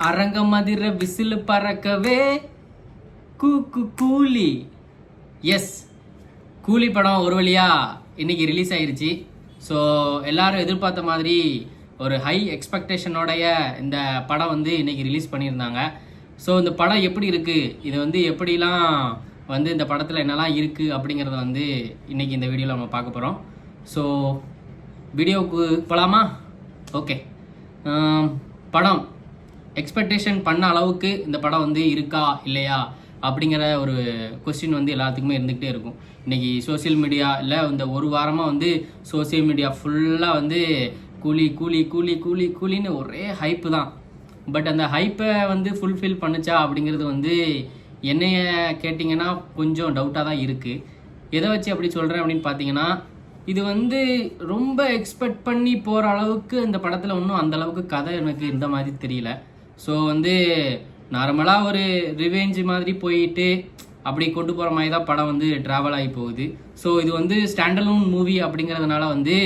அரங்கமதிர whistle பறக்கவே கூலி. S, கூலி படம் ஒரு வழியா இன்னைக்கு ரிலீஸ் ஆயிருச்சு. ஸோ எல்லாரும் எதிர்பார்த்த மாதிரி ஒரு ஹை எக்ஸ்பெக்டேஷனோடைய இந்த படம் வந்து இன்னைக்கு ரிலீஸ் பண்ணியிருந்தாங்க. ஸோ இந்த படம் எப்படி இருக்குது, இது வந்து எப்படிலாம் வந்து இந்த படத்தில் என்னெல்லாம் இருக்குது அப்படிங்கிறத வந்து இன்னைக்கு இந்த வீடியோவில் நம்ம பார்க்க போகிறோம். ஸோ வீடியோவுக்கு போகலாமா? ஓகே. படம் எக்ஸ்பெக்டேஷன் பண்ண அளவுக்கு இந்த படம் வந்து இருக்கா இல்லையா அப்படிங்கிற ஒரு கொஸ்டின் வந்து எல்லாத்துக்குமே இருந்துக்கிட்டே இருக்கும். இன்றைக்கி சோசியல் மீடியா இல்லை இந்த ஒரு வாரமாக வந்து சோசியல் மீடியா ஃபுல்லாக வந்து கூலி கூலி கூலி கூலி கூலின்னு ஒரே ஹைப்பு தான். பட் அந்த ஹைப்பை வந்து ஃபுல்ஃபில் பண்ணுச்சா அப்படிங்கிறது வந்து என்னைய கேட்டிங்கன்னா கொஞ்சம் டவுட்டாக தான் இருக்குது. எதை வச்சு அப்படி சொல்கிறேன் அப்படின்னு பார்த்தீங்கன்னா, இது வந்து ரொம்ப எக்ஸ்பெக்ட் பண்ணி போகிற அளவுக்கு இந்த படத்தில் ஒன்றும் அந்தளவுக்கு கதை எனக்கு இந்த மாதிரி தெரியல. ஸோ வந்து நார்மலாக ஒரு ரிவெஞ்ச் மாதிரி போயிட்டு அப்படி கொண்டு போகிற மாதிரி தான் படம் வந்து ட்ராவல் ஆகி போகுது. ஸோ இது வந்து ஸ்டாண்டலோன் மூவி அப்படிங்கிறதுனால வந்து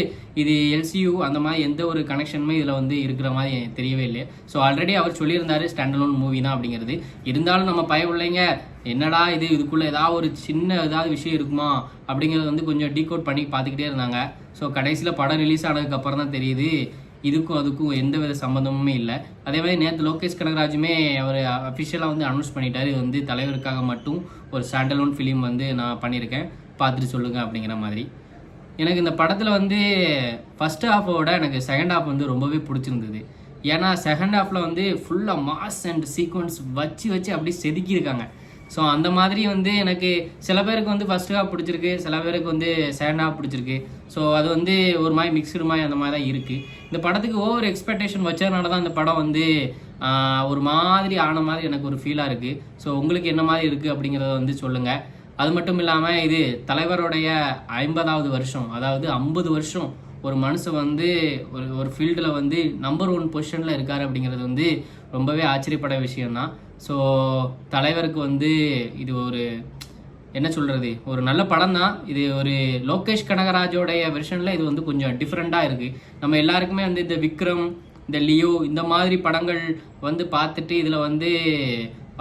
இது எல்சியூ அந்த மாதிரி எந்த ஒரு கனெக்ஷனுமே இதில் வந்து இருக்கிற மாதிரி தெரியவே இல்லை. ஸோ ஆல்ரெடி அவர் சொல்லியிருந்தாரு ஸ்டாண்டலோன் மூவி தான் அப்படிங்கிறது. இருந்தாலும் நம்ம பயவில்லைங்க, என்னடா இதுக்குள்ளே ஏதாவது ஒரு சின்ன ஏதாவது விஷயம் இருக்குமா அப்படிங்கிறது வந்து கொஞ்சம் டீகோட் பண்ணி பார்த்துக்கிட்டே இருந்தாங்க. ஸோ கடைசியில் படம் ரிலீஸ் ஆனதுக்கப்புறம் தான் தெரியுது இதுக்கும் அதுக்கும் எந்த வித சம்மந்தமுமே இல்லை. அதே மாதிரி நேற்று லோகேஷ் கனகராஜுமே அவர் அஃபிஷியலாக வந்து அனௌன்ஸ் பண்ணிட்டார், இது வந்து தலைவருக்காக மட்டும் ஒரு ஸ்டாண்டலோன் ஃபிலிம் வந்து நான் பண்ணியிருக்கேன், பார்த்துட்டு சொல்லுங்கள் அப்படிங்கிற மாதிரி. எனக்கு இந்த படத்தில் வந்து ஃபஸ்ட் ஹாஃபோட எனக்கு செகண்ட் ஹாஃப் வந்து ரொம்பவே பிடிச்சிருந்தது. ஏன்னா செகண்ட் ஹாஃபில் வந்து ஃபுல்லாக மாஸ் அண்ட் சீக்வன்ஸ் வச்சு அப்படி செதுக்கியிருக்காங்க. ஸோ அந்த மாதிரி வந்து எனக்கு சில பேருக்கு வந்து ஃபஸ்ட் ஹாஃப் பிடிச்சிருக்கு, சில பேருக்கு வந்து செகண்ட் ஹாஃப் பிடிச்சிருக்கு. ஸோ அது வந்து ஒரு மாதிரி மிக்சடு மாதிரி அந்த மாதிரி தான் இருக்குது. இந்த படத்துக்கு ஓவர் எக்ஸ்பெக்டேஷன் வச்சதுனால தான் இந்த படம் வந்து ஒரு மாதிரி ஆன மாதிரி எனக்கு ஒரு ஃபீலாக இருக்குது. ஸோ உங்களுக்கு என்ன மாதிரி இருக்குது அப்படிங்கிறத வந்து சொல்லுங்கள். அது மட்டும் இல்லாமல் இது தலைவருடைய 50வது வருஷம், அதாவது 50 வருஷம் ஒரு மனுஷன் வந்து ஒரு ஃபீல்டில் வந்து நம்பர் 1 பொசிஷனில் இருக்கார் அப்படிங்கிறது வந்து ரொம்பவே ஆச்சரியப்பட விஷயம்தான். ஸோ தலைவருக்கு வந்து இது ஒரு என்ன சொல்கிறது, ஒரு நல்ல படம் தான். இது ஒரு லோகேஷ் கனகராஜோடைய வெர்ஷனில் இது வந்து கொஞ்சம் டிஃப்ரெண்ட்டாக இருக்குது. நம்ம எல்லாருக்குமே வந்து இந்த விக்ரம், இந்த லியோ இந்த மாதிரி படங்கள் வந்து பார்த்துட்டு இதில் வந்து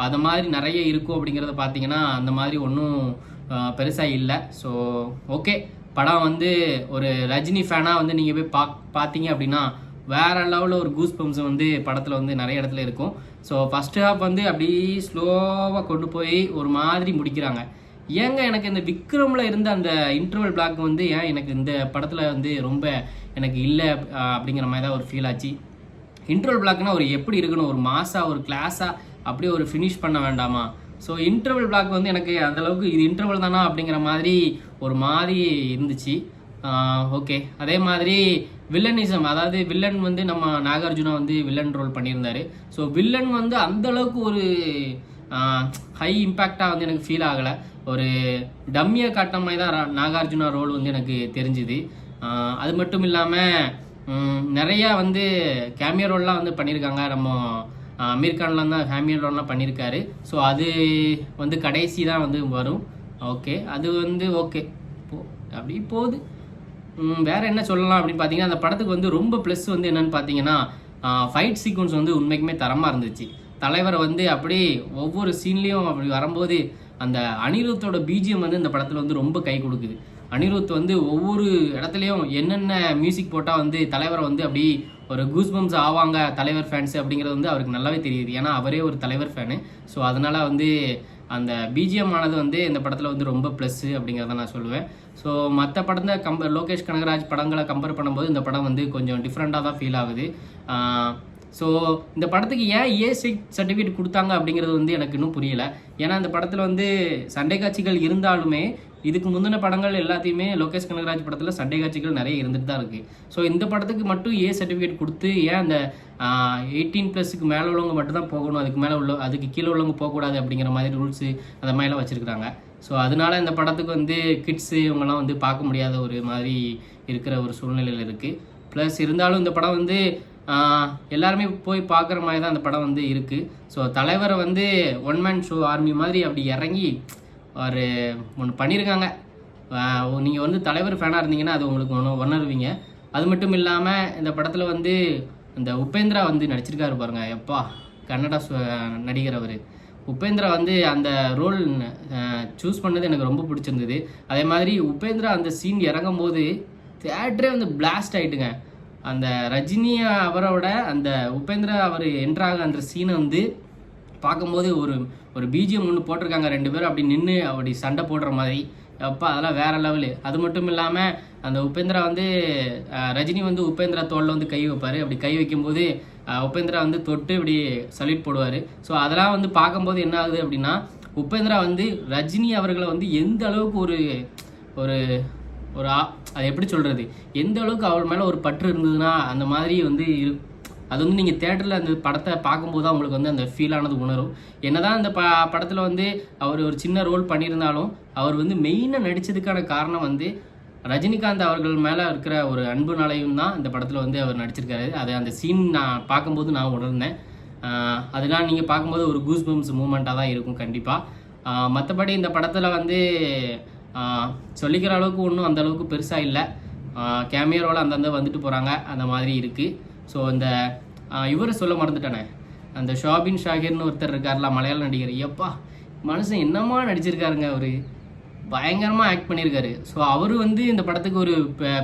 அது மாதிரி நிறைய இருக்கும் அப்படிங்கிறத பார்த்தீங்கன்னா அந்த மாதிரி ஒன்றும் பெருசாக இல்லை. ஸோ ஓகே, படம் வந்து ஒரு ரஜினி ஃபேனாக வந்து நீங்கள் போய் பார்த்தீங்க அப்படின்னா வேறு லெவலில் ஒரு கூஸ் பம்ப்ஸ் வந்து படத்தில் வந்து நிறைய இடத்துல இருக்கும். ஸோ ஃபஸ்ட்டு ஹாஃப் வந்து அப்படியே ஸ்லோவாக கொண்டு போய் ஒரு மாதிரி முடிக்கிறாங்க. ஏங்க எனக்கு இந்த விக்ரமில் இருந்த அந்த இன்டர்வல் பிளாக் வந்து ஏன் எனக்கு இந்த படத்தில் வந்து ரொம்ப எனக்கு இல்லை அப்படிங்கிற மாதிரி தான் ஒரு ஃபீல் ஆச்சு. இன்டர்வல் பிளாக்னா ஒரு எப்படி இருக்கணும், ஒரு மாஸாக ஒரு கிளாஸாக அப்படியே ஒரு ஃபினிஷ் பண்ண வேண்டாமா? ஸோ இன்டர்வல் பிளாக் வந்து எனக்கு அந்தளவுக்கு இது இன்டர்வல் தானா அப்படிங்கிற மாதிரி ஒரு மாதிரி இருந்துச்சு. ஓகே. அதே மாதிரி வில்லனிசம், அதாவது வில்லன் வந்து நம்ம நாகார்ஜுனா வந்து வில்லன் ரோல் பண்ணியிருந்தாரு. ஸோ வில்லன் வந்து அந்தளவுக்கு ஒரு ஹை இம்பேக்டாக வந்து எனக்கு ஃபீல் ஆகலை. ஒரு டம்மியை காட்டின மாதிரி தான் நாகார்ஜுனா ரோல் வந்து எனக்கு தெரிஞ்சுது. அது மட்டும் இல்லாமல் நிறையா வந்து கேமியோ ரோல்லாம் வந்து பண்ணியிருக்காங்க. நம்ம அமீர் கான்லாம் தான் கேமியோ ரோல்லாம் பண்ணியிருக்காரு. ஸோ அது வந்து கடைசி தான் வந்து வரும். ஓகே, அது வந்து ஓகே அப்படி போகுது. வேறு என்ன சொல்லலாம் அப்படின்னு பார்த்தீங்கன்னா, அந்த படத்துக்கு வந்து ரொம்ப ப்ளஸ் வந்து என்னென்னு பார்த்தீங்கன்னா ஃபைட் சீக்வன்ஸ் வந்து உண்மைக்குமே தரமாக இருந்துச்சு. தலைவரை வந்து அப்படி ஒவ்வொரு சீன்லேயும் அப்படி வரும்போது அந்த அனிருத்தோட பிஜிஎம் வந்து இந்த படத்தில் வந்து ரொம்ப கை கொடுக்குது. அனிருத் வந்து ஒவ்வொரு இடத்துலையும் என்னென்ன மியூசிக் போட்டால் வந்து தலைவரை வந்து அப்படி ஒரு கூஸ்பம்ஸ் ஆவாங்க தலைவர் ஃபேன்ஸு அப்படிங்கிறது வந்து அவருக்கு நல்லாவே தெரியுது. ஏன்னா அவரே ஒரு தலைவர் ஃபேனு. ஸோ அதனால் வந்து அந்த பிஜிஎம் ஆனது வந்து இந்த படத்தில் வந்து ரொம்ப ப்ளஸ்ஸு அப்படிங்கிறத நான் சொல்லுவேன். ஸோ மற்ற படத்தை லோகேஷ் கனகராஜ் படங்களை கம்பேர் பண்ணும்போது இந்த படம் வந்து கொஞ்சம் டிஃப்ரெண்ட்டாக தான் ஃபீல் ஆகுது. ஸோ இந்த படத்துக்கு ஏன் ஏ சர்டிஃபிகேட் கொடுத்தாங்க அப்படிங்கிறது வந்து எனக்கு இன்னும் புரியல. ஏன்னா இந்த படத்தில் வந்து சண்டை காட்சிகள் இருந்தாலுமே இதுக்கு முந்தின படங்கள் எல்லாத்தையுமே லோகேஷ் கனகராஜ் படத்தில் சண்டை காட்சிகள் நிறைய இருந்துட்டு தான் இருக்குது. ஸோ இந்த படத்துக்கு மட்டும் ஏ சர்டிஃபிகேட் கொடுத்து ஏன் அந்த 18+ மேலே உள்ளவங்க மட்டும் தான் போகணும், அதுக்கு கீழே உள்ளவங்க போகக்கூடாது அப்படிங்கிற மாதிரி ரூல்ஸு அந்த மாதிரிலாம் வச்சுருக்குறாங்க. ஸோ அதனால இந்த படத்துக்கு வந்து கிட்ஸு இவங்கெல்லாம் வந்து பார்க்க முடியாத ஒரு மாதிரி இருக்கிற ஒரு சூழ்நிலையில் இருக்குது. ப்ளஸ் இருந்தாலும் இந்த படம் வந்து எல்லாருமே போய் பார்க்குற மாதிரி தான் அந்த படம் வந்து இருக்குது. ஸோ தலைவரை வந்து ஒன் மேன் ஷோ ஆர்மி மாதிரி அப்படி இறங்கி ஒரு ஒன்று பண்ணியிருக்காங்க. நீங்கள் வந்து தலைவர் ஃபேனாக இருந்தீங்கன்னா அது உங்களுக்கு உணர்வீங்க. அது மட்டும் இல்லாமல் இந்த படத்தில் வந்து இந்த உபேந்திரா வந்து நடிச்சிருக்காரு பாருங்க. எப்பா கன்னடா நடிகர் அவர். உபேந்திரா வந்து அந்த ரோல் சூஸ் பண்ணது எனக்கு ரொம்ப பிடிச்சிருந்தது. அதே மாதிரி உபேந்திரா அந்த சீன் இறங்கும் போது தியேட்டரே வந்து பிளாஸ்ட் ஆகிட்டுங்க. அந்த ரஜினி அவரோட அந்த உபேந்திரா அவர் என்ட்ராக அந்த சீனை வந்து பார்க்கும்போது ஒரு பிஜிஎம் ஒன்று போட்டிருக்காங்க, 2 பேரும் அப்படி நின்று அப்படி சண்டை போடுற மாதிரி. அப்பா அதெல்லாம் வேறு லெவலு. அது மட்டும் இல்லாமல் அந்த உபேந்திரா வந்து ரஜினி வந்து உபேந்திரா தோளில் வந்து கை வைப்பார். அப்படி கை வைக்கும்போது உபேந்திரா வந்து தொட்டு இப்படி சல்யூட் போடுவார். ஸோ அதெல்லாம் வந்து பார்க்கும்போது என்ன ஆகுது அப்படின்னா, உபேந்திரா வந்து ரஜினி அவர்களை வந்து எந்த அளவுக்கு ஒரு ஒரு ஒரு அது எப்படி சொல்கிறது, எந்த அளவுக்கு அவர் மேலே ஒரு பற்று இருந்ததுன்னா அந்த மாதிரி வந்து அது வந்து நீங்கள் தேட்டரில் அந்த படத்தை பார்க்கும்போது தான் உங்களுக்கு வந்து அந்த ஃபீலானது உணரும். என்னதான் அந்த படத்தில் வந்து அவர் ஒரு சின்ன ரோல் பண்ணியிருந்தாலும் அவர் வந்து மெயினாக நடித்ததுக்கான காரணம் வந்து ரஜினிகாந்த் அவர்கள் மேலே இருக்கிற ஒரு அன்புனாலையும் தான் இந்த படத்தில் வந்து அவர் நடிச்சிருக்காரு. அது அந்த சீன் நான் பார்க்கும்போது நான் உணர்ந்தேன். அதெல்லாம் நீங்கள் பார்க்கும்போது ஒரு கூஸ் பம்ப்ஸ் மூமெண்ட்டாக தான் இருக்கும் கண்டிப்பாக. மற்றபடி இந்த படத்தில் வந்து சொல்லிக்கிற அளவுக்கு ஒன்றும் அந்த அளவுக்கு பெருசாக இல்லை. கேமியரோட அந்தந்த வந்துட்டு போகிறாங்க, அந்த மாதிரி இருக்குது. ஸோ இந்த இவரை சொல்ல மறந்துட்டானே, அந்த ஷாபின் ஷாகிர்னு ஒருத்தர் இருக்கார்ல, மலையாள நடிகர். எப்பா மனுஷன் என்னமா நடிச்சிருக்காருங்க, அவர் பயங்கரமாக ஆக்ட் பண்ணியிருக்காரு. ஸோ அவர் வந்து இந்த படத்துக்கு ஒரு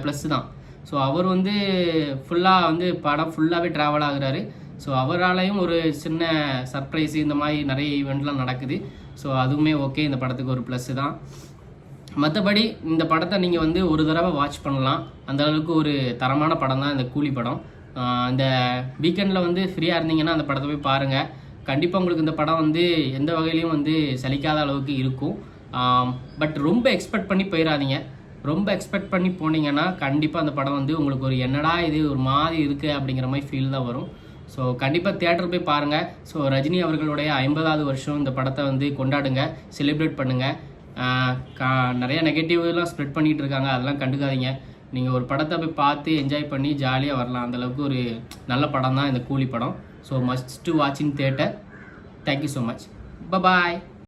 ப்ளஸ் தான். ஸோ அவர் வந்து ஃபுல்லாக வந்து படம் ஃபுல்லாகவே ட்ராவல் ஆகுறாரு. ஸோ அவராலையும் ஒரு சின்ன சர்ப்ரைஸு இந்த மாதிரி நிறைய ஈவெண்ட்லாம் நடக்குது. ஸோ அதுவுமே ஓகே, இந்த படத்துக்கு ஒரு ப்ளஸ்ஸு தான். மற்றபடி இந்த படத்தை நீங்கள் வந்து ஒரு தடவை வாட்ச் பண்ணலாம். அந்த அளவுக்கு ஒரு தரமான படம் தான் இந்த கூலி படம். இந்த வீக்கெண்டில் வந்து ஃப்ரீயாக இருந்தீங்கன்னா அந்த படத்தை போய் பாருங்கள். கண்டிப்பாக உங்களுக்கு இந்த படம் வந்து எந்த வகையிலையும் வந்து சலிக்காத அளவுக்கு இருக்கும். பட் ரொம்ப எக்ஸ்பெக்ட் பண்ணி போயிடாதீங்க. ரொம்ப எக்ஸ்பெக்ட் பண்ணி போனீங்கன்னா கண்டிப்பாக அந்த படம் வந்து உங்களுக்கு ஒரு என்னடா இது ஒரு மாதிரி இருக்குது அப்படிங்கிற மாதிரி ஃபீல் தான் வரும். ஸோ கண்டிப்பாக தியேட்டர் போய் பாருங்கள். ஸோ ரஜினி அவர்களுடைய 50வது வருஷம் இந்த படத்தை வந்து கொண்டாடுங்க, செலிப்ரேட் பண்ணுங்கள். நிறைய நெகட்டிவ்லாம் ஸ்ப்ரெட் பண்ணிகிட்டு இருக்காங்க, அதெல்லாம் கண்டுக்காதீங்க. நீங்கள் ஒரு படத்தை போய் பார்த்து என்ஜாய் பண்ணி ஜாலியாக வரலாம். அந்தளவுக்கு ஒரு நல்ல படம் தான் இந்த கூலி படம். So must to watch in theatre. Thank you so much. Bye.